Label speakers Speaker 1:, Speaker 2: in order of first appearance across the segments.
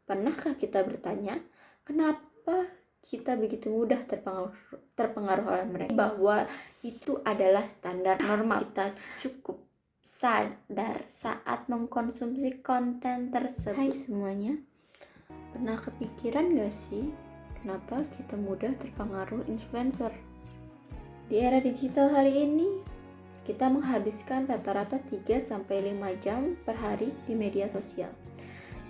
Speaker 1: Pernahkah kita bertanya, kenapa kita begitu mudah terpengaruh oleh mereka? Bahwa itu adalah standar normal. Kita cukup sadar saat mengkonsumsi konten tersebut. Hai semuanya, pernah kepikiran gak sih kenapa kita mudah terpengaruh influencer? Di era digital hari ini, kita menghabiskan rata-rata 3-5 jam per hari di media sosial.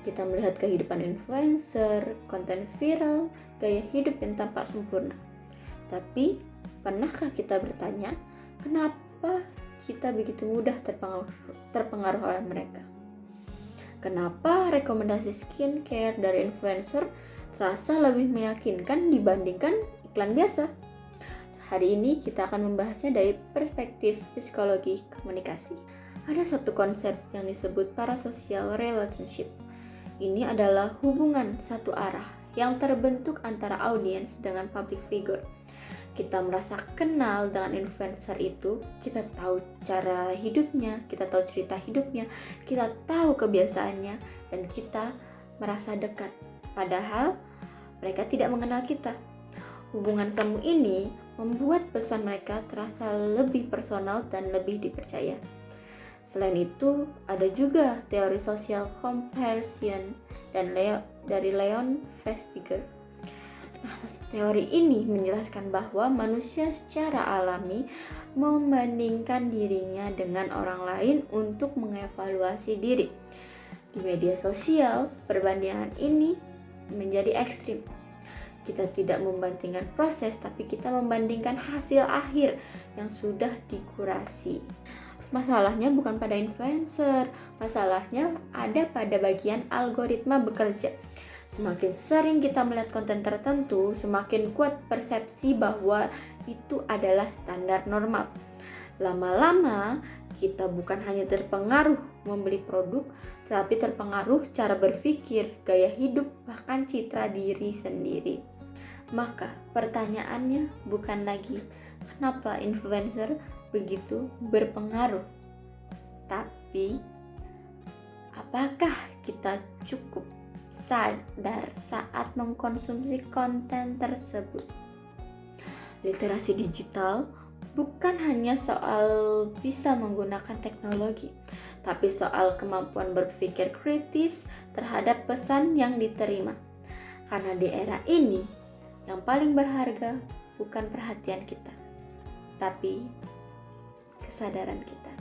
Speaker 1: Kita melihat kehidupan influencer, konten viral, gaya hidup yang tampak sempurna. Tapi, pernahkah kita bertanya, kenapa kita begitu mudah terpengaruh oleh mereka? Kenapa rekomendasi skincare dari influencer terasa lebih meyakinkan dibandingkan iklan biasa? Hari ini kita akan membahasnya dari perspektif psikologi komunikasi. Ada satu konsep yang disebut parasocial relationship. Ini adalah hubungan satu arah yang terbentuk antara audiens dengan public figure. Kita merasa kenal dengan influencer itu, kita tahu cara hidupnya, kita tahu cerita hidupnya, kita tahu kebiasaannya, dan kita merasa dekat. Padahal mereka tidak mengenal kita. Hubungan semu ini membuat pesan mereka terasa lebih personal dan lebih dipercaya. Selain itu, ada juga teori social comparison dari Leon Festiger. Nah, teori ini menjelaskan bahwa manusia secara alami membandingkan dirinya dengan orang lain untuk mengevaluasi diri. Di media sosial, perbandingan ini menjadi ekstrim. Kita tidak membandingkan proses, tapi kita membandingkan hasil akhir yang sudah dikurasi. Masalahnya bukan pada influencer, masalahnya ada pada bagian algoritma bekerja. Semakin sering kita melihat konten tertentu, semakin kuat persepsi bahwa itu adalah standar normal. Lama-lama, kita bukan hanya terpengaruh membeli produk, tetapi terpengaruh cara berpikir, gaya hidup, bahkan citra diri sendiri. Maka pertanyaannya bukan lagi kenapa influencer begitu berpengaruh, tapi apakah kita cukup sadar saat mengkonsumsi konten tersebut? Literasi digital bukan hanya soal bisa menggunakan teknologi, tapi soal kemampuan berpikir kritis terhadap pesan yang diterima. Karena di era ini, yang paling berharga bukan perhatian kita, tapi kesadaran kita.